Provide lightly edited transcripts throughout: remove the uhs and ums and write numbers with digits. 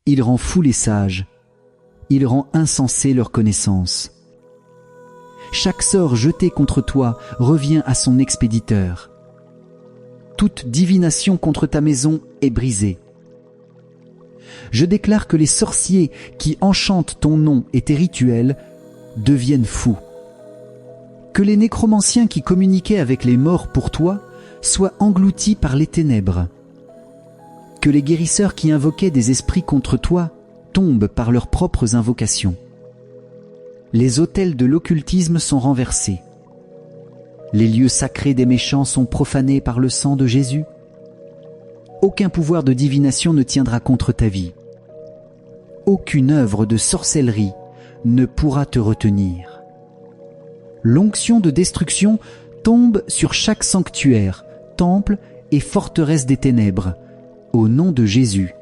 Il rend fous les sages. Il rend insensés leur connaissance. Chaque sort jeté contre toi revient à son expéditeur. Toute divination contre ta maison est brisée. Je déclare que les sorciers qui enchantent ton nom et tes rituels deviennent fous. Que les nécromanciens qui communiquaient avec les morts pour toi soient engloutis par les ténèbres. Que les guérisseurs qui invoquaient des esprits contre toi tombent par leurs propres invocations. Les autels de l'occultisme sont renversés. Les lieux sacrés des méchants sont profanés par le sang de Jésus. Aucun pouvoir de divination ne tiendra contre ta vie. Aucune œuvre de sorcellerie ne pourra te retenir. L'onction de destruction tombe sur chaque sanctuaire, temple et forteresse des ténèbres, au nom de Jésus.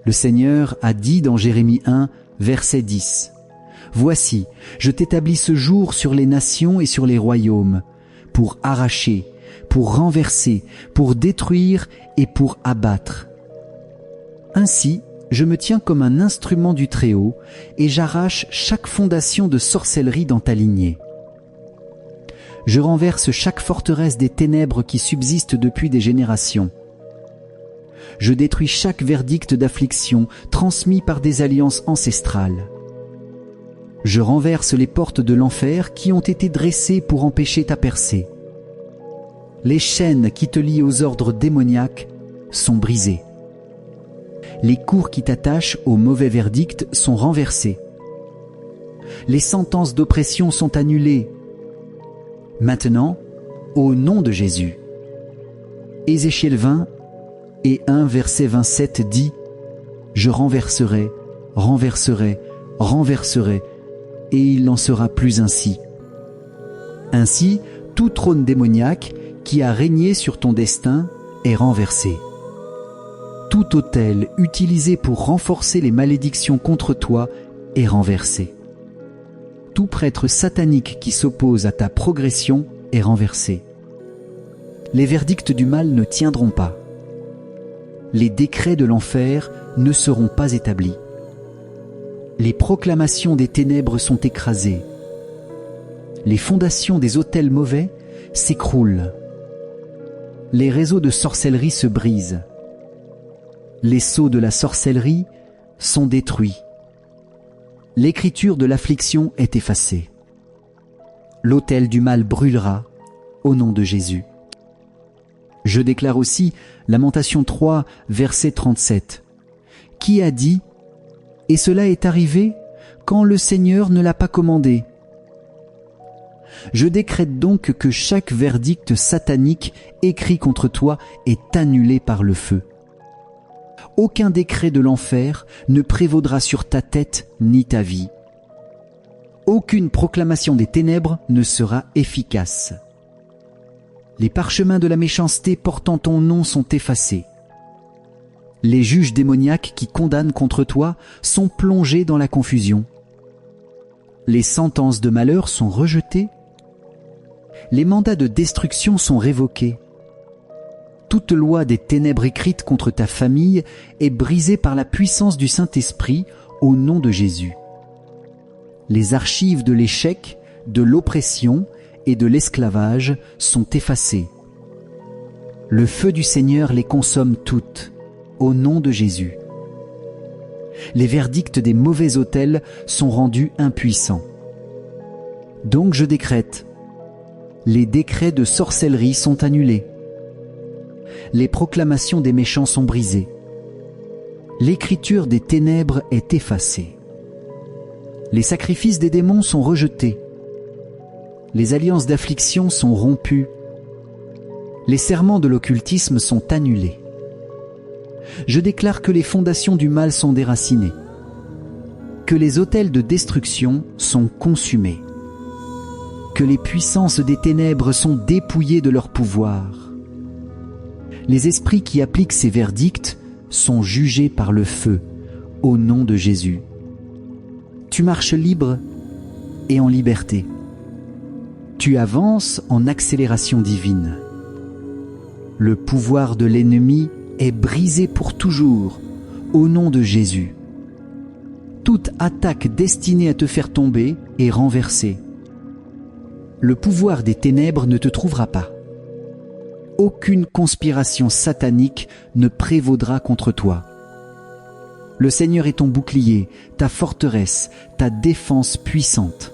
Le Seigneur a dit dans Jérémie 1, verset 10, « Voici, je t'établis ce jour sur les nations et sur les royaumes, pour arracher, pour renverser, pour détruire et pour abattre. Ainsi, je me tiens comme un instrument du Très-Haut et j'arrache chaque fondation de sorcellerie dans ta lignée. Je renverse chaque forteresse des ténèbres qui subsistent depuis des générations. Je détruis chaque verdict d'affliction transmis par des alliances ancestrales. Je renverse les portes de l'enfer qui ont été dressées pour empêcher ta percée. Les chaînes qui te lient aux ordres démoniaques sont brisées. Les cours qui t'attachent aux mauvais verdicts sont renversés. Les sentences d'oppression sont annulées. Maintenant, au nom de Jésus. Ézéchiel 20 et 1 verset 27 dit « Je renverserai, renverserai, renverserai, et il n'en sera plus ainsi. » Ainsi, tout trône démoniaque qui a régné sur ton destin est renversé. Tout autel utilisé pour renforcer les malédictions contre toi est renversé. Tout prêtre satanique qui s'oppose à ta progression est renversé. Les verdicts du mal ne tiendront pas. Les décrets de l'enfer ne seront pas établis. Les proclamations des ténèbres sont écrasées. Les fondations des autels mauvais s'écroulent. Les réseaux de sorcellerie se brisent. Les sceaux de la sorcellerie sont détruits. L'écriture de l'affliction est effacée. L'autel du mal brûlera au nom de Jésus. Je déclare aussi Lamentation 3, verset 37. Qui a dit « Et cela est arrivé quand le Seigneur ne l'a pas commandé ?» Je décrète donc que chaque verdict satanique écrit contre toi est annulé par le feu. Aucun décret de l'enfer ne prévaudra sur ta tête ni ta vie. Aucune proclamation des ténèbres ne sera efficace. Les parchemins de la méchanceté portant ton nom sont effacés. Les juges démoniaques qui condamnent contre toi sont plongés dans la confusion. Les sentences de malheur sont rejetées. Les mandats de destruction sont révoqués. Toute loi des ténèbres écrite contre ta famille est brisée par la puissance du Saint-Esprit au nom de Jésus. Les archives de l'échec, de l'oppression et de l'esclavage sont effacées. Le feu du Seigneur les consomme toutes, au nom de Jésus. Les verdicts des mauvais autels sont rendus impuissants. Donc je décrète, les décrets de sorcellerie sont annulés. Les proclamations des méchants sont brisées. L'écriture des ténèbres est effacée. Les sacrifices des démons sont rejetés. Les alliances d'affliction sont rompues. Les serments de l'occultisme sont annulés. Je déclare que les fondations du mal sont déracinées, que les autels de destruction sont consumés, que les puissances des ténèbres sont dépouillées de leur pouvoir. Les esprits qui appliquent ces verdicts sont jugés par le feu, au nom de Jésus. Tu marches libre et en liberté. Tu avances en accélération divine. Le pouvoir de l'ennemi est brisé pour toujours, au nom de Jésus. Toute attaque destinée à te faire tomber est renversée. Le pouvoir des ténèbres ne te trouvera pas. Aucune conspiration satanique ne prévaudra contre toi. Le Seigneur est ton bouclier, ta forteresse, ta défense puissante.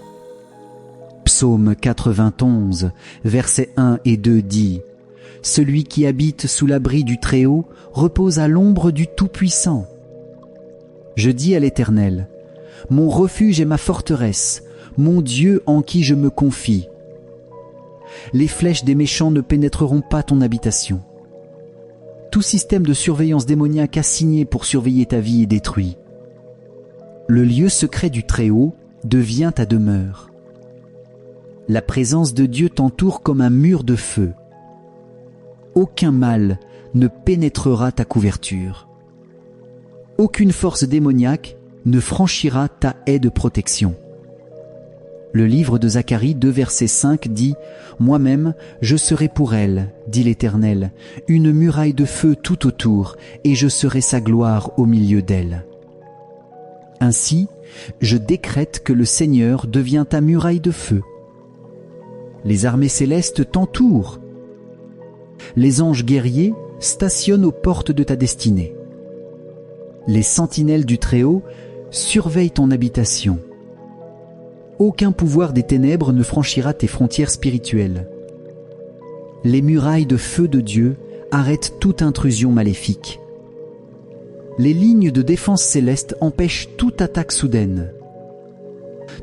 Psaume 91, versets 1 et 2 dit « Celui qui habite sous l'abri du Très-Haut repose à l'ombre du Tout-Puissant. Je dis à l'Éternel, mon refuge est ma forteresse, mon Dieu en qui je me confie. Les flèches des méchants ne pénétreront pas ton habitation. Tout système de surveillance démoniaque assigné pour surveiller ta vie est détruit. Le lieu secret du Très-Haut devient ta demeure. La présence de Dieu t'entoure comme un mur de feu. Aucun mal ne pénétrera ta couverture. Aucune force démoniaque ne franchira ta haie de protection. Le livre de Zacharie 2 verset 5 dit « Moi-même, je serai pour elle, dit l'Éternel, une muraille de feu tout autour, et je serai sa gloire au milieu d'elle. » Ainsi, je décrète que le Seigneur devient ta muraille de feu. Les armées célestes t'entourent. Les anges guerriers stationnent aux portes de ta destinée. Les sentinelles du Très-Haut surveillent ton habitation. Aucun pouvoir des ténèbres ne franchira tes frontières spirituelles. Les murailles de feu de Dieu arrêtent toute intrusion maléfique. Les lignes de défense céleste empêchent toute attaque soudaine.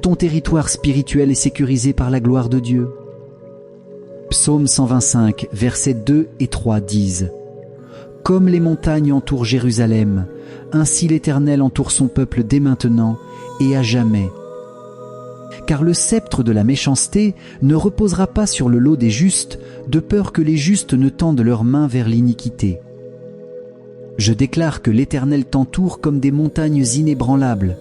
Ton territoire spirituel est sécurisé par la gloire de Dieu. Psaume 125, versets 2 et 3 disent « Comme les montagnes entourent Jérusalem, ainsi l'Éternel entoure son peuple dès maintenant et à jamais. Car le sceptre de la méchanceté ne reposera pas sur le lot des justes, de peur que les justes ne tendent leurs mains vers l'iniquité. Je déclare que l'Éternel t'entoure comme des montagnes inébranlables.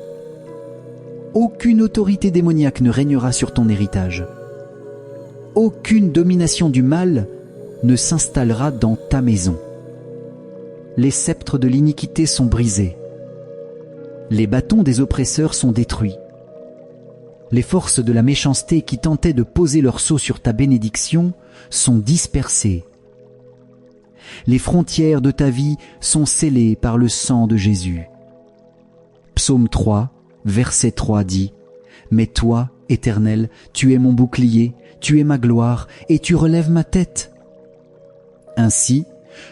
Aucune autorité démoniaque ne régnera sur ton héritage. Aucune domination du mal ne s'installera dans ta maison. Les sceptres de l'iniquité sont brisés. Les bâtons des oppresseurs sont détruits. Les forces de la méchanceté qui tentaient de poser leur sceau sur ta bénédiction sont dispersées. Les frontières de ta vie sont scellées par le sang de Jésus. Psaume 3, verset 3 dit « Mais toi, Éternel, tu es mon bouclier, tu es ma gloire, et tu relèves ma tête. » Ainsi,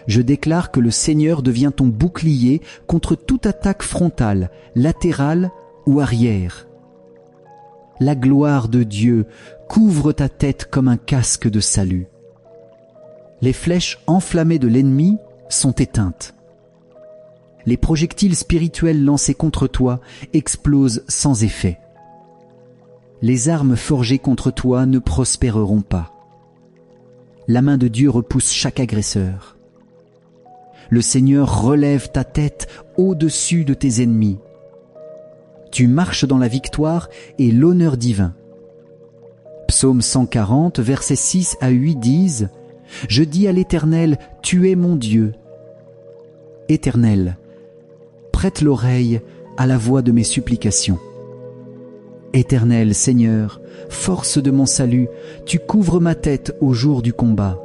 je déclare que le Seigneur devient ton bouclier contre toute attaque frontale, latérale ou arrière. La gloire de Dieu couvre ta tête comme un casque de salut. Les flèches enflammées de l'ennemi sont éteintes. Les projectiles spirituels lancés contre toi explosent sans effet. Les armes forgées contre toi ne prospéreront pas. La main de Dieu repousse chaque agresseur. Le Seigneur relève ta tête au-dessus de tes ennemis. Tu marches dans la victoire et l'honneur divin. Psaume 140, versets 6 à 8 disent « Je dis à l'Éternel, tu es mon Dieu. Éternel, prête l'oreille à la voix de mes supplications. Éternel Seigneur, force de mon salut, tu couvres ma tête au jour du combat.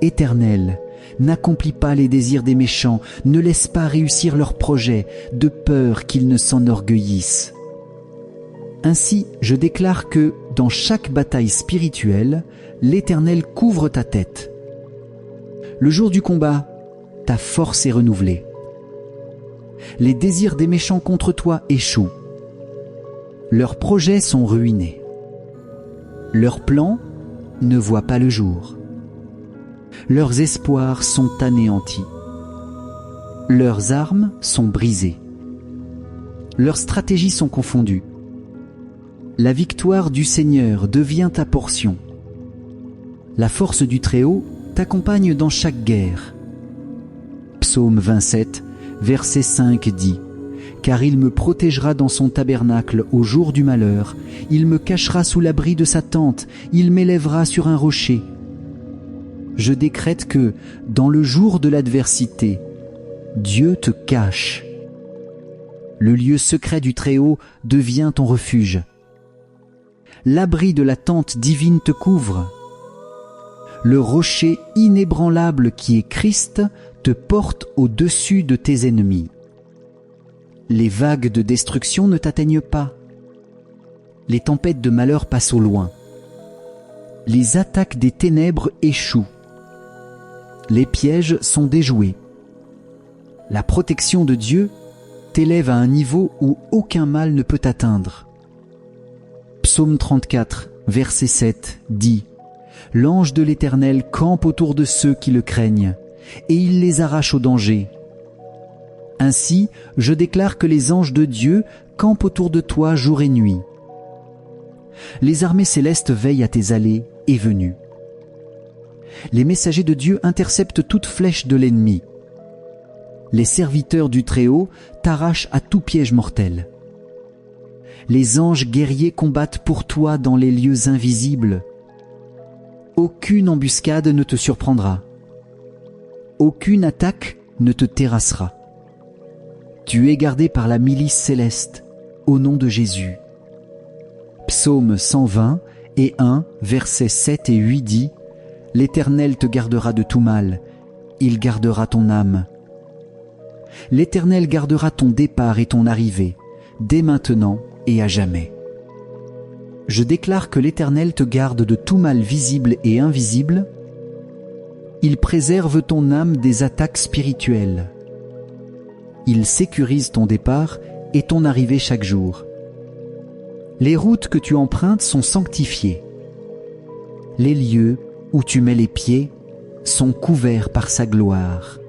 Éternel, n'accomplis pas les désirs des méchants, ne laisse pas réussir leurs projets, de peur qu'ils ne s'enorgueillissent. Ainsi, je déclare que, dans chaque bataille spirituelle, l'Éternel couvre ta tête. Le jour du combat, ta force est renouvelée. Les désirs des méchants contre toi échouent. Leurs projets sont ruinés. Leurs plans ne voient pas le jour. Leurs espoirs sont anéantis. Leurs armes sont brisées. Leurs stratégies sont confondues. La victoire du Seigneur devient ta portion. La force du Très-Haut t'accompagne dans chaque guerre. Psaume 27, verset 5 dit « Car il me protégera dans son tabernacle au jour du malheur, il me cachera sous l'abri de sa tente, il m'élèvera sur un rocher. » Je décrète que, dans le jour de l'adversité, Dieu te cache. Le lieu secret du Très-Haut devient ton refuge. L'abri de la tente divine te couvre. Le rocher inébranlable qui est Christ te porte au-dessus de tes ennemis. Les vagues de destruction ne t'atteignent pas. Les tempêtes de malheur passent au loin. Les attaques des ténèbres échouent. Les pièges sont déjoués. La protection de Dieu t'élève à un niveau où aucun mal ne peut t'atteindre. Psaume 34, verset 7 dit « L'ange de l'Éternel campe autour de ceux qui le craignent, et il les arrache au danger. Ainsi, je déclare que les anges de Dieu campent autour de toi jour et nuit. Les armées célestes veillent à tes allées et venues. Les messagers de Dieu interceptent toute flèche de l'ennemi. Les serviteurs du Très-Haut t'arrachent à tout piège mortel. Les anges guerriers combattent pour toi dans les lieux invisibles. Aucune embuscade ne te surprendra. Aucune attaque ne te terrassera. Tu es gardé par la milice céleste, au nom de Jésus. Psaume 120 et 1, versets 7 et 8 dit « L'Éternel te gardera de tout mal, il gardera ton âme. L'Éternel gardera ton départ et ton arrivée, dès maintenant et à jamais. Je déclare que l'Éternel te garde de tout mal visible et invisible. Il préserve ton âme des attaques spirituelles. Il sécurise ton départ et ton arrivée chaque jour. Les routes que tu empruntes sont sanctifiées. Les lieux où tu mets les pieds sont couverts par sa gloire.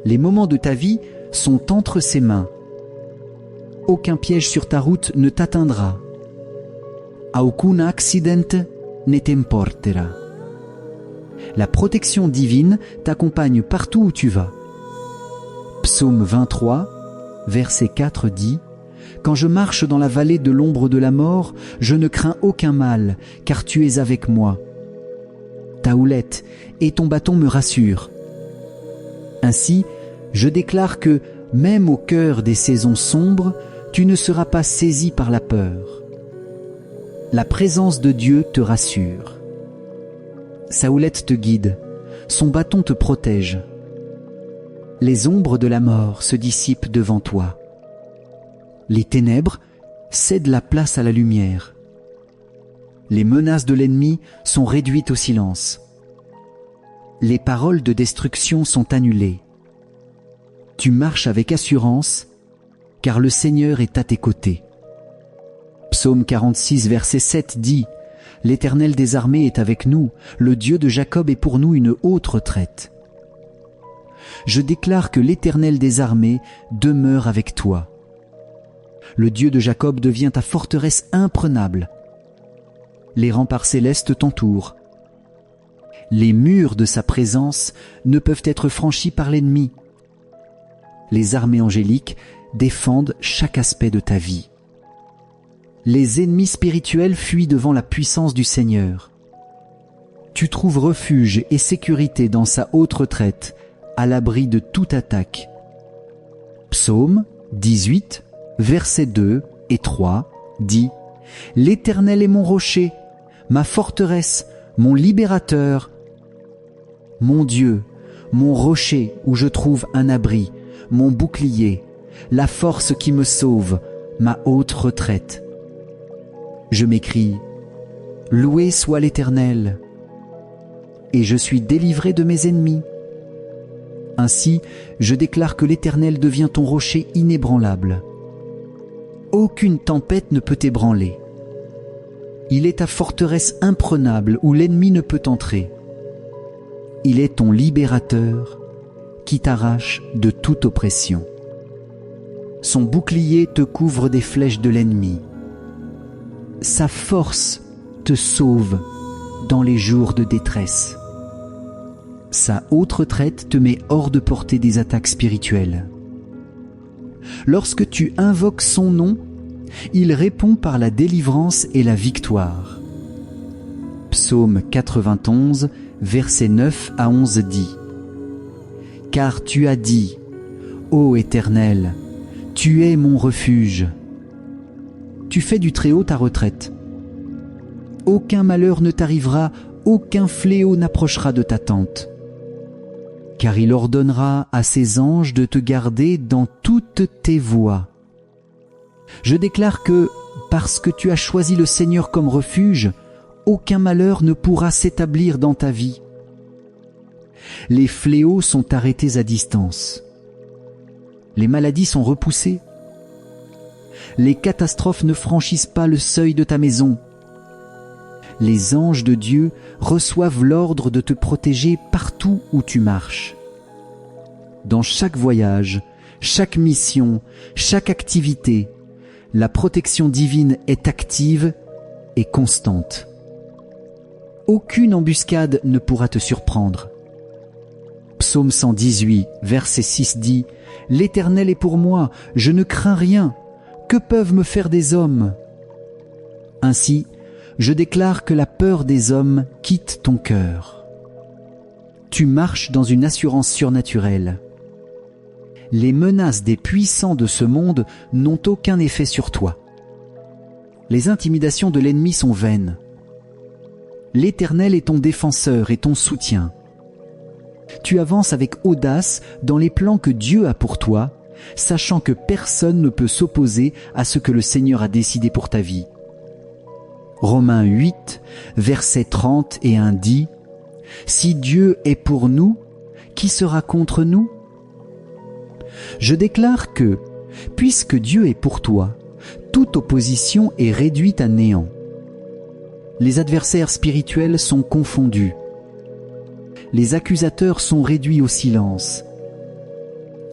Les moments de ta vie sont entre ses mains. Aucun piège sur ta route ne t'atteindra. Aucun accidente ne t'importera. La protection divine t'accompagne partout où tu vas. Psaume 23, verset 4 dit « Quand je marche dans la vallée de l'ombre de la mort, je ne crains aucun mal, car tu es avec moi. Ta houlette et ton bâton me rassurent. Ainsi, je déclare que, même au cœur des saisons sombres, tu ne seras pas saisi par la peur. La présence de Dieu te rassure. Sa houlette te guide, son bâton te protège. Les ombres de la mort se dissipent devant toi. Les ténèbres cèdent la place à la lumière. Les menaces de l'ennemi sont réduites au silence. Les paroles de destruction sont annulées. Tu marches avec assurance, car le Seigneur est à tes côtés. Psaume 46, verset 7 dit « L'Éternel des armées est avec nous, le Dieu de Jacob est pour nous une haute retraite. » Je déclare que l'Éternel des armées demeure avec toi. Le Dieu de Jacob devient ta forteresse imprenable. Les remparts célestes t'entourent. Les murs de sa présence ne peuvent être franchis par l'ennemi. Les armées angéliques défendent chaque aspect de ta vie. Les ennemis spirituels fuient devant la puissance du Seigneur. Tu trouves refuge et sécurité dans sa haute retraite, à l'abri de toute attaque. Psaume 18, versets 2 et 3 dit « L'Éternel est mon rocher, ma forteresse, mon libérateur, mon Dieu, mon rocher où je trouve un abri, mon bouclier, la force qui me sauve, ma haute retraite. » Je m'écrie « Loué soit l'Éternel » et je suis délivré de mes ennemis. Ainsi, je déclare que l'Éternel devient ton rocher inébranlable. Aucune tempête ne peut t'ébranler. Il est ta forteresse imprenable où l'ennemi ne peut entrer. Il est ton libérateur qui t'arrache de toute oppression. Son bouclier te couvre des flèches de l'ennemi. Sa force te sauve dans les jours de détresse. Sa haute retraite te met hors de portée des attaques spirituelles. Lorsque tu invoques son nom, il répond par la délivrance et la victoire. Psaume 91, versets 9 à 11 dit « car tu as dit, ô Éternel, tu es mon refuge. Tu fais du Très-Haut ta retraite. Aucun malheur ne t'arrivera, aucun fléau n'approchera de ta tente. Car il ordonnera à ses anges de te garder dans toutes tes voies. Je déclare que, parce que tu as choisi le Seigneur comme refuge, aucun malheur ne pourra s'établir dans ta vie. Les fléaux sont arrêtés à distance. Les maladies sont repoussées. Les catastrophes ne franchissent pas le seuil de ta maison. Les anges de Dieu reçoivent l'ordre de te protéger partout où tu marches. Dans chaque voyage, chaque mission, chaque activité, la protection divine est active et constante. Aucune embuscade ne pourra te surprendre. Psaume 118, verset 6 dit « L'Éternel est pour moi, je ne crains rien. Que peuvent me faire des hommes ?» Ainsi, je déclare que la peur des hommes quitte ton cœur. Tu marches dans une assurance surnaturelle. Les menaces des puissants de ce monde n'ont aucun effet sur toi. Les intimidations de l'ennemi sont vaines. L'Éternel est ton défenseur et ton soutien. Tu avances avec audace dans les plans que Dieu a pour toi, sachant que personne ne peut s'opposer à ce que le Seigneur a décidé pour ta vie. Romains 8, versets 30 et 1 dit « Si Dieu est pour nous, qui sera contre nous ?» Je déclare que, puisque Dieu est pour toi, toute opposition est réduite à néant. Les adversaires spirituels sont confondus. Les accusateurs sont réduits au silence.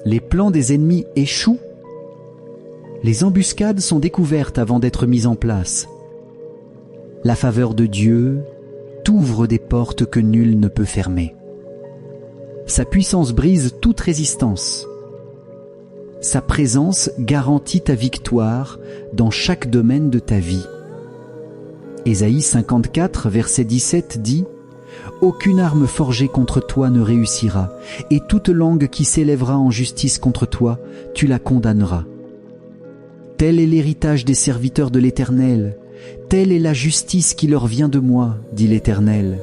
Les plans des ennemis échouent. Les embuscades sont découvertes avant d'être mises en place. La faveur de Dieu t'ouvre des portes que nul ne peut fermer. Sa puissance brise toute résistance. Sa présence garantit ta victoire dans chaque domaine de ta vie. Ésaïe 54, verset 17 dit « Aucune arme forgée contre toi ne réussira, et toute langue qui s'élèvera en justice contre toi, tu la condamneras. Tel est l'héritage des serviteurs de l'Éternel, telle est la justice qui leur vient de moi, dit l'Éternel.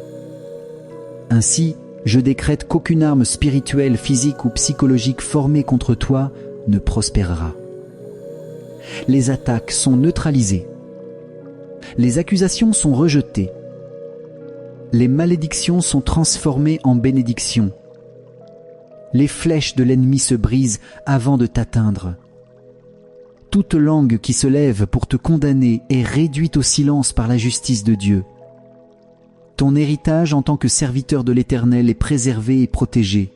Ainsi, je décrète qu'aucune arme spirituelle, physique ou psychologique formée contre toi ne prospérera. Les attaques sont neutralisées. Les accusations sont rejetées. Les malédictions sont transformées en bénédictions. Les flèches de l'ennemi se brisent avant de t'atteindre. Toute langue qui se lève pour te condamner est réduite au silence par la justice de Dieu. Ton héritage en tant que serviteur de l'Éternel est préservé et protégé.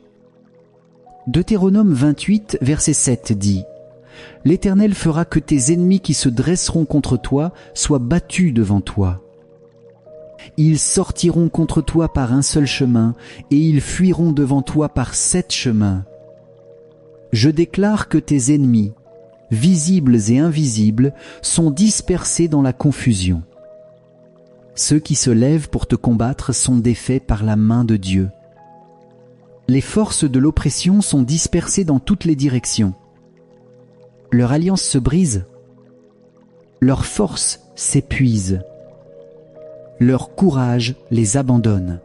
Deutéronome 28, verset 7 dit « L'Éternel fera que tes ennemis qui se dresseront contre toi soient battus devant toi. Ils sortiront contre toi par un seul chemin, et ils fuiront devant toi par 7 chemins. Je déclare que tes ennemis, visibles et invisibles, sont dispersés dans la confusion. Ceux qui se lèvent pour te combattre sont défaits par la main de Dieu. Les forces de l'oppression sont dispersées dans toutes les directions. Leur alliance se brise. Leur force s'épuise. Leur courage les abandonne.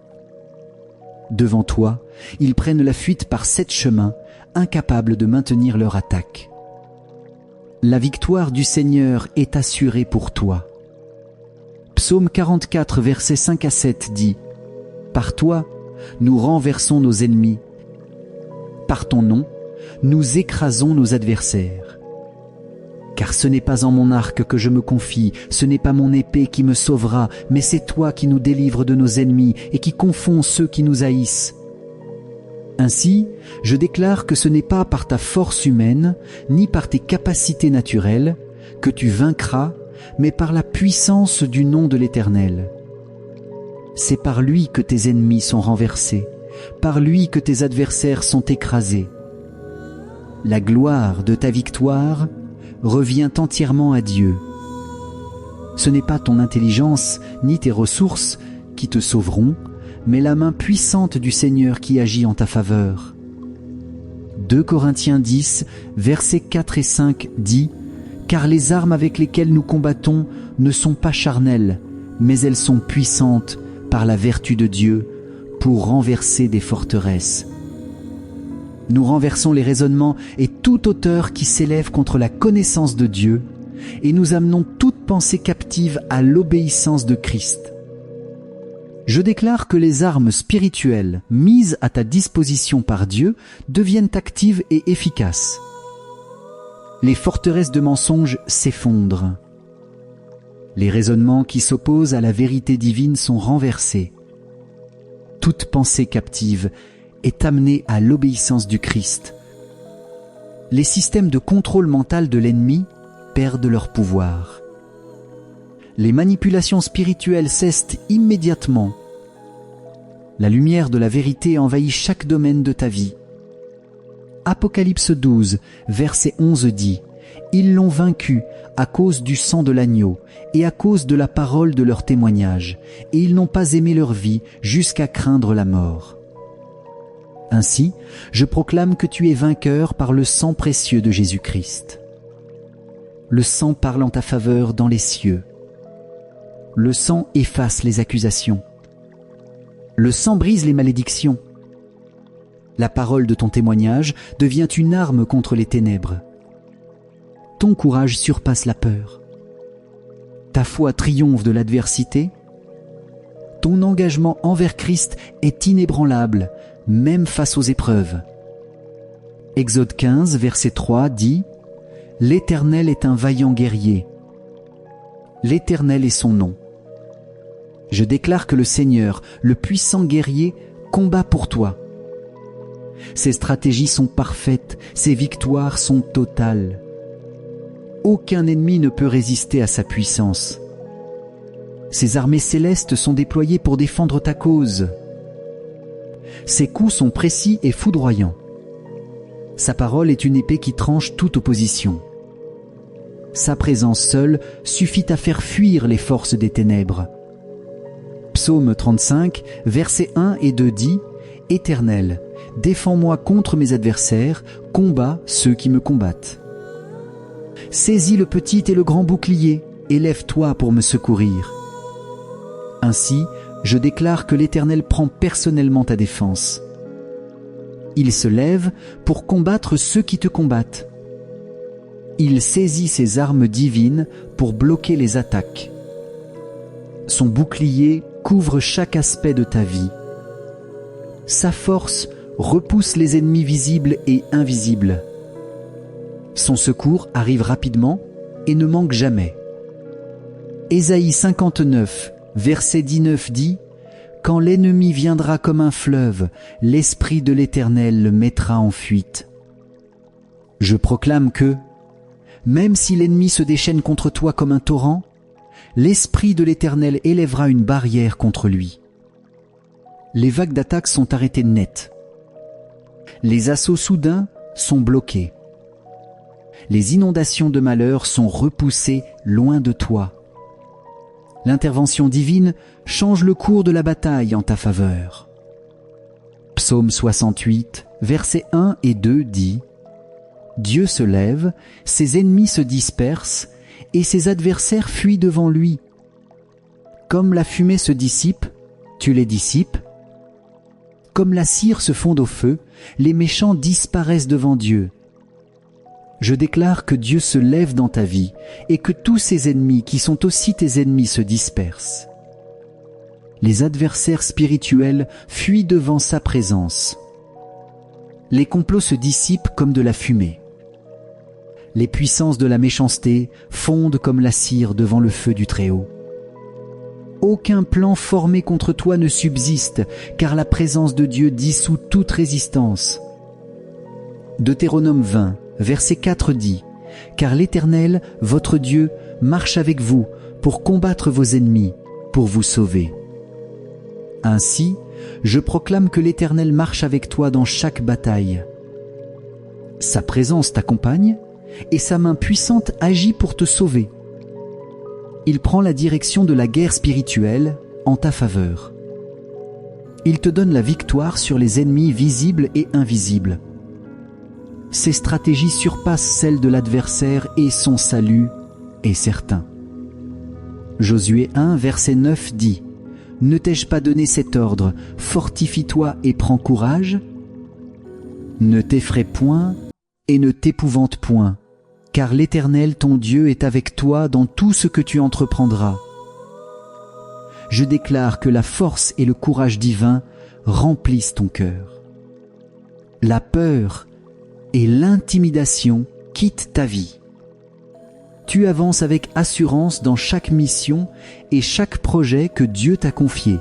Devant toi, ils prennent la fuite par 7 chemins, incapables de maintenir leur attaque. La victoire du Seigneur est assurée pour toi. Psaume 44, versets 5 à 7 dit « Par toi, nous renversons nos ennemis. Par ton nom, nous écrasons nos adversaires. Car ce n'est pas en mon arc que je me confie, ce n'est pas mon épée qui me sauvera, mais c'est toi qui nous délivres de nos ennemis et qui confonds ceux qui nous haïssent. Ainsi, je déclare que ce n'est pas par ta force humaine, ni par tes capacités naturelles, que tu vaincras, mais par la puissance du nom de l'Éternel. C'est par lui que tes ennemis sont renversés, par lui que tes adversaires sont écrasés. La gloire de ta victoire revient entièrement à Dieu. Ce n'est pas ton intelligence ni tes ressources qui te sauveront, mais la main puissante du Seigneur qui agit en ta faveur. 2 Corinthiens 10, versets 4 et 5 dit « Car les armes avec lesquelles nous combattons ne sont pas charnelles, mais elles sont puissantes par la vertu de Dieu pour renverser des forteresses. » Nous renversons les raisonnements et toute hauteur qui s'élève contre la connaissance de Dieu, et nous amenons toute pensée captive à l'obéissance de Christ. Je déclare que les armes spirituelles mises à ta disposition par Dieu deviennent actives et efficaces. Les forteresses de mensonges s'effondrent. Les raisonnements qui s'opposent à la vérité divine sont renversés. Toute pensée captive est amenée à l'obéissance du Christ. Les systèmes de contrôle mental de l'ennemi perdent leur pouvoir. Les manipulations spirituelles cessent immédiatement. La lumière de la vérité envahit chaque domaine de ta vie. Apocalypse 12, verset 11 dit « Ils l'ont vaincu à cause du sang de l'agneau et à cause de la parole de leur témoignage, et ils n'ont pas aimé leur vie jusqu'à craindre la mort. » Ainsi, je proclame que tu es vainqueur par le sang précieux de Jésus-Christ. Le sang parle en ta faveur dans les cieux. Le sang efface les accusations. Le sang brise les malédictions. La parole de ton témoignage devient une arme contre les ténèbres. Ton courage surpasse la peur. Ta foi triomphe de l'adversité. Ton engagement envers Christ est inébranlable, même face aux épreuves. Exode 15, verset 3 dit « L'Éternel est un vaillant guerrier. L'Éternel est son nom. » Je déclare que le Seigneur, le puissant guerrier, combat pour toi. Ses stratégies sont parfaites, ses victoires sont totales. Aucun ennemi ne peut résister à sa puissance. Ses armées célestes sont déployées pour défendre ta cause. Ses coups sont précis et foudroyants. Sa parole est une épée qui tranche toute opposition. Sa présence seule suffit à faire fuir les forces des ténèbres. Psaume 35, versets 1 et 2 dit « Éternel, défends-moi contre mes adversaires, combats ceux qui me combattent. Saisis le petit et le grand bouclier, et lève-toi pour me secourir. » Ainsi, je déclare que l'Éternel prend personnellement ta défense. Il se lève pour combattre ceux qui te combattent. Il saisit ses armes divines pour bloquer les attaques. Son bouclier couvre chaque aspect de ta vie. Sa force repousse les ennemis visibles et invisibles. Son secours arrive rapidement et ne manque jamais. Ésaïe 59, verset 19 dit « Quand l'ennemi viendra comme un fleuve, l'Esprit de l'Éternel le mettra en fuite. » Je proclame que, même si l'ennemi se déchaîne contre toi comme un torrent, l'Esprit de l'Éternel élèvera une barrière contre lui. Les vagues d'attaque sont arrêtées net. Les assauts soudains sont bloqués. Les inondations de malheur sont repoussées loin de toi. L'intervention divine change le cours de la bataille en ta faveur. Psaume 68, versets 1 et 2 dit « Dieu se lève, ses ennemis se dispersent, et ses adversaires fuient devant lui. Comme la fumée se dissipe, tu les dissipes. Comme la cire se fond au feu, les méchants disparaissent devant Dieu. Je déclare que Dieu se lève dans ta vie et que tous ses ennemis qui sont aussi tes ennemis se dispersent. Les adversaires spirituels fuient devant sa présence. Les complots se dissipent comme de la fumée. Les puissances de la méchanceté fondent comme la cire devant le feu du Très-Haut. Aucun plan formé contre toi ne subsiste, car la présence de Dieu dissout toute résistance. Deutéronome 20, verset 4 dit « Car l'Éternel, votre Dieu, marche avec vous pour combattre vos ennemis, pour vous sauver. » Ainsi, je proclame que l'Éternel marche avec toi dans chaque bataille. Sa présence t'accompagne et sa main puissante agit pour te sauver. Il prend la direction de la guerre spirituelle en ta faveur. Il te donne la victoire sur les ennemis visibles et invisibles. ses stratégies surpassent celles de l'adversaire et son salut est certain. Josué 1, verset 9 dit « Ne t'ai-je pas donné cet ordre, fortifie-toi et prends courage ? Ne t'effraie point et ne t'épouvante point, car l'Éternel ton Dieu est avec toi dans tout ce que tu entreprendras. Je déclare que la force et le courage divin remplissent ton cœur. La peur et l'intimidation quittent ta vie. Tu avances avec assurance dans chaque mission et chaque projet que Dieu t'a confié.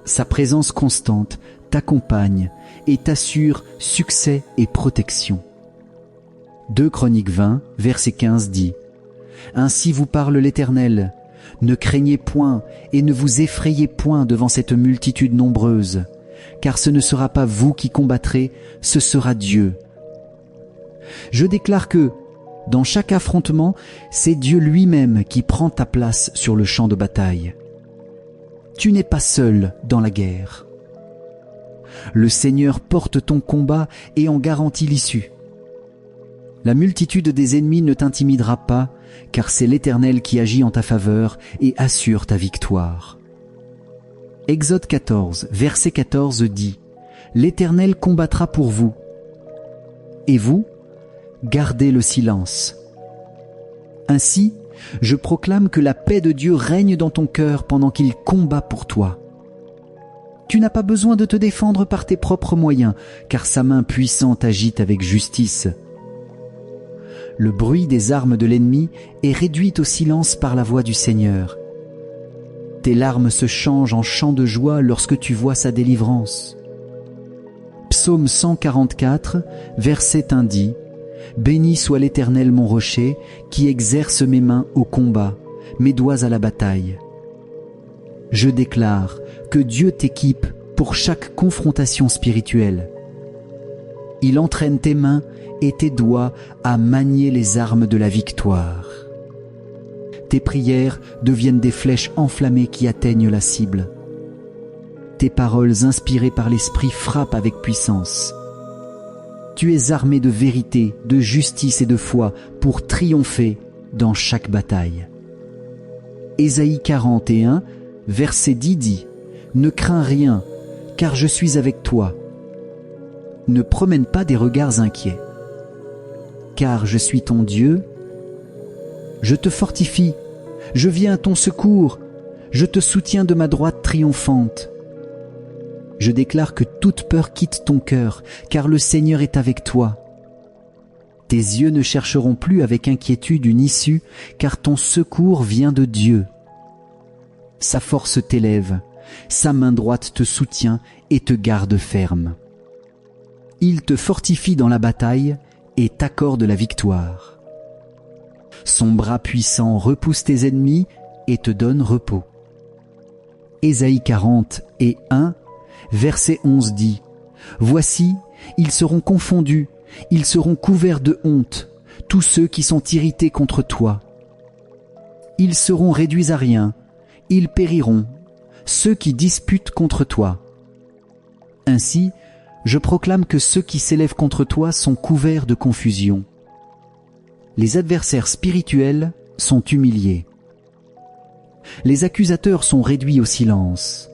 Sa présence constante t'accompagne et t'assure succès et protection. 2 Chroniques 20, verset 15 dit « Ainsi vous parle l'Éternel, ne craignez point et ne vous effrayez point devant cette multitude nombreuse, car ce ne sera pas vous qui combattrez, ce sera Dieu. Je déclare que, dans chaque affrontement, c'est Dieu lui-même qui prend ta place sur le champ de bataille. Tu n'es pas seul dans la guerre. Le Seigneur porte ton combat et en garantit l'issue. La multitude des ennemis ne t'intimidera pas, car c'est l'Éternel qui agit en ta faveur et assure ta victoire. Exode 14, verset 14 dit « L'Éternel combattra pour vous. Et vous, gardez le silence. Ainsi, je proclame que la paix de Dieu règne dans ton cœur pendant qu'il combat pour toi. Tu n'as pas besoin de te défendre par tes propres moyens, car sa main puissante agite avec justice. Le bruit des armes de l'ennemi est réduit au silence par la voix du Seigneur. Tes larmes se changent en chants de joie lorsque tu vois sa délivrance. Psaume 144, verset 1 dit « Béni soit l'Éternel mon rocher, qui exerce mes mains au combat, mes doigts à la bataille. Je déclare que Dieu t'équipe pour chaque confrontation spirituelle. Il entraîne tes mains et tes doigts à manier les armes de la victoire. Tes prières deviennent des flèches enflammées qui atteignent la cible. Tes paroles inspirées par l'Esprit frappent avec puissance. Tu es armé de vérité, de justice et de foi pour triompher dans chaque bataille. Ésaïe 41, verset 10 dit « Ne crains rien, car je suis avec toi. Ne promène pas des regards inquiets. Car je suis ton Dieu, je te fortifie, je viens à ton secours, je te soutiens de ma droite triomphante. Je déclare que toute peur quitte ton cœur, car le Seigneur est avec toi. Tes yeux ne chercheront plus avec inquiétude une issue, car ton secours vient de Dieu. Sa force t'élève, sa main droite te soutient et te garde ferme. Il te fortifie dans la bataille et t'accorde la victoire. Son bras puissant repousse tes ennemis et te donne repos. Ésaïe 40 et 1, verset 11 dit « Voici, ils seront confondus, ils seront couverts de honte, tous ceux qui sont irrités contre toi. Ils seront réduits à rien, ils périront, ceux qui disputent contre toi. Ainsi, je proclame que ceux qui s'élèvent contre toi sont couverts de confusion. Les adversaires spirituels sont humiliés. Les accusateurs sont réduits au silence.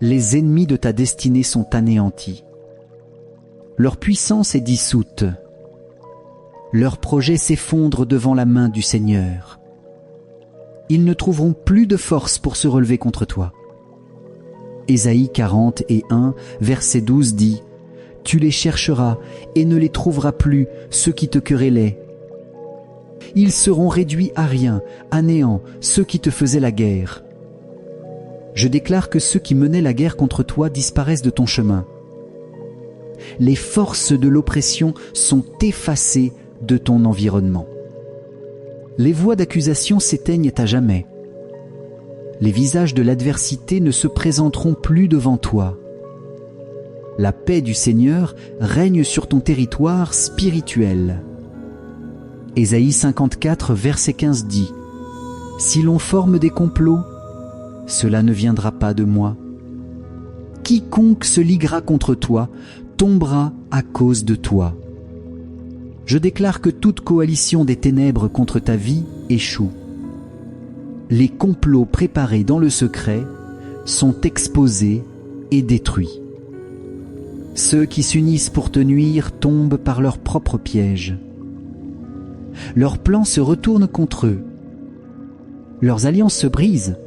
Les ennemis de ta destinée sont anéantis. Leur puissance est dissoute. Leurs projets s'effondrent devant la main du Seigneur. Ils ne trouveront plus de force pour se relever contre toi. Ésaïe 40 et 1, verset 12 dit « Tu les chercheras et ne les trouveras plus, ceux qui te querellaient. Ils seront réduits à rien, à néant, ceux qui te faisaient la guerre. Je déclare que ceux qui menaient la guerre contre toi disparaissent de ton chemin. Les forces de l'oppression sont effacées de ton environnement. Les voix d'accusation s'éteignent à jamais. Les visages de l'adversité ne se présenteront plus devant toi. La paix du Seigneur règne sur ton territoire spirituel. Ésaïe 54, verset 15 dit « Si l'on forme des complots, cela ne viendra pas de moi. Quiconque se liguera contre toi tombera à cause de toi. Je déclare que toute coalition des ténèbres contre ta vie échoue. Les complots préparés dans le secret sont exposés et détruits. Ceux qui s'unissent pour te nuire tombent par leur propre piège. Leurs plans se retournent contre eux. Leurs alliances se brisent.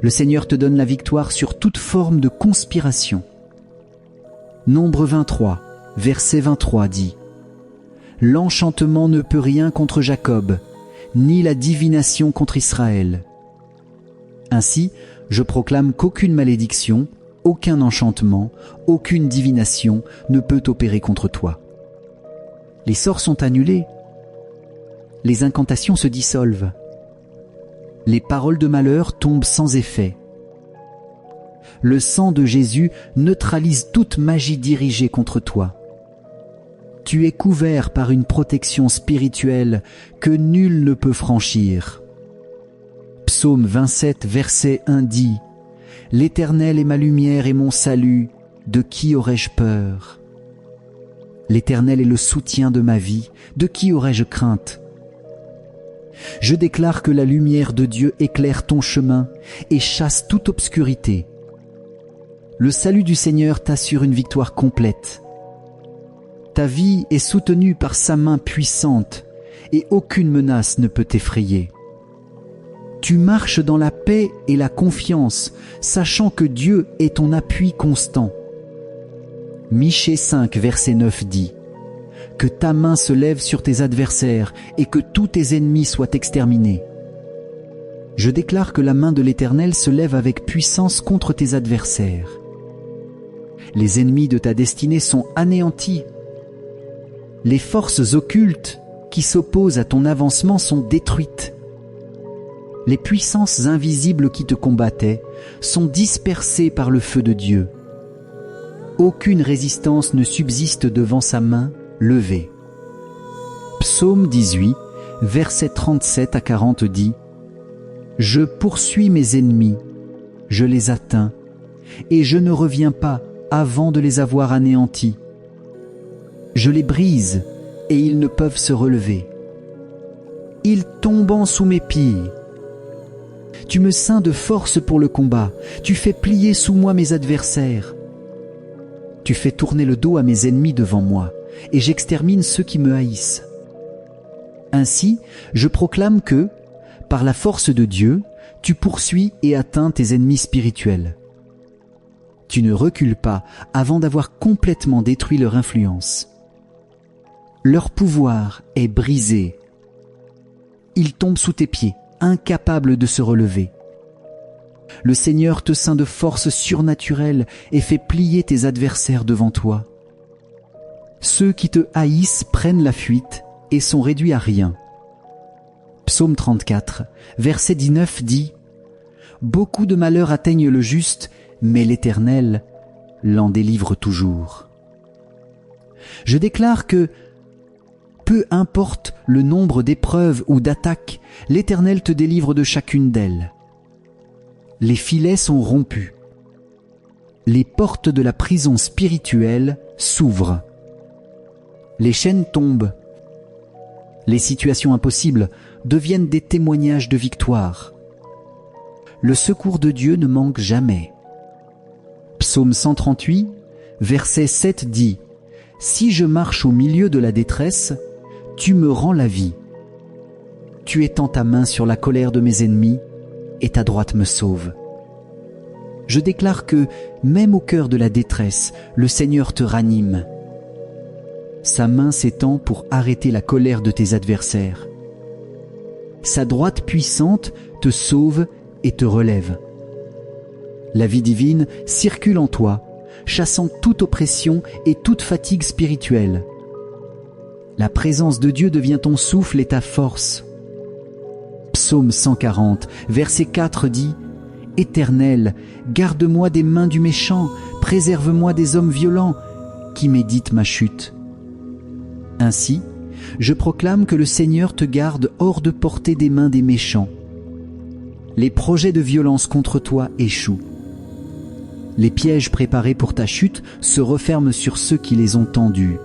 Le Seigneur te donne la victoire sur toute forme de conspiration. Nombre 23, verset 23 dit « L'enchantement ne peut rien contre Jacob, ni la divination contre Israël. Ainsi, je proclame qu'aucune malédiction, aucun enchantement, aucune divination ne peut opérer contre toi. Les sorts sont annulés, les incantations se dissolvent, les paroles de malheur tombent sans effet. Le sang de Jésus neutralise toute magie dirigée contre toi. Tu es couvert par une protection spirituelle que nul ne peut franchir. Psaume 27, verset 1 dit « L'Éternel est ma lumière et mon salut, de qui aurais-je peur ? L'Éternel est le soutien de ma vie, de qui aurais-je crainte ? Je déclare que la lumière de Dieu éclaire ton chemin et chasse toute obscurité. Le salut du Seigneur t'assure une victoire complète. Ta vie est soutenue par sa main puissante et aucune menace ne peut t'effrayer. Tu marches dans la paix et la confiance, sachant que Dieu est ton appui constant. Michée 5, verset 9 dit « Que ta main se lève sur tes adversaires et que tous tes ennemis soient exterminés. » Je déclare que la main de l'Éternel se lève avec puissance contre tes adversaires. Les ennemis de ta destinée sont anéantis. Les forces occultes qui s'opposent à ton avancement sont détruites. Les puissances invisibles qui te combattaient sont dispersées par le feu de Dieu. Aucune résistance ne subsiste devant sa main levée. Psaume 18, versets 37 à 40 dit « Je poursuis mes ennemis, je les atteins, et je ne reviens pas avant de les avoir anéantis. Je les brise, et ils ne peuvent se relever. Ils tombent sous mes pieds. Tu me ceins de force pour le combat, tu fais plier sous moi mes adversaires. Tu fais tourner le dos à mes ennemis devant moi, et j'extermine ceux qui me haïssent. Ainsi, je proclame que, par la force de Dieu, tu poursuis et atteins tes ennemis spirituels. Tu ne recules pas avant d'avoir complètement détruit leur influence. Leur pouvoir est brisé. Ils tombent sous tes pieds, incapables de se relever. Le Seigneur te ceint de force surnaturelle et fait plier tes adversaires devant toi. Ceux qui te haïssent prennent la fuite et sont réduits à rien. Psaume 34, verset 19 dit « Beaucoup de malheurs atteignent le juste, mais l'Éternel l'en délivre toujours. » Je déclare que, peu importe le nombre d'épreuves ou d'attaques, l'Éternel te délivre de chacune d'elles. Les filets sont rompus. Les portes de la prison spirituelle s'ouvrent. Les chaînes tombent. Les situations impossibles deviennent des témoignages de victoire. Le secours de Dieu ne manque jamais. Psaume 138, verset 7 dit « Si je marche au milieu de la détresse, tu me rends la vie. Tu étends ta main sur la colère de mes ennemis, et ta droite me sauve. » Je déclare que, même au cœur de la détresse, le Seigneur te ranime. Sa main s'étend pour arrêter la colère de tes adversaires. Sa droite puissante te sauve et te relève. La vie divine circule en toi, chassant toute oppression et toute fatigue spirituelle. La présence de Dieu devient ton souffle et ta force. Psaume 140, verset 4 dit « Éternel, garde-moi des mains du méchant, préserve-moi des hommes violents qui méditent ma chute. » Ainsi, je proclame que le Seigneur te garde hors de portée des mains des méchants. Les projets de violence contre toi échouent. Les pièges préparés pour ta chute se referment sur ceux qui les ont tendus.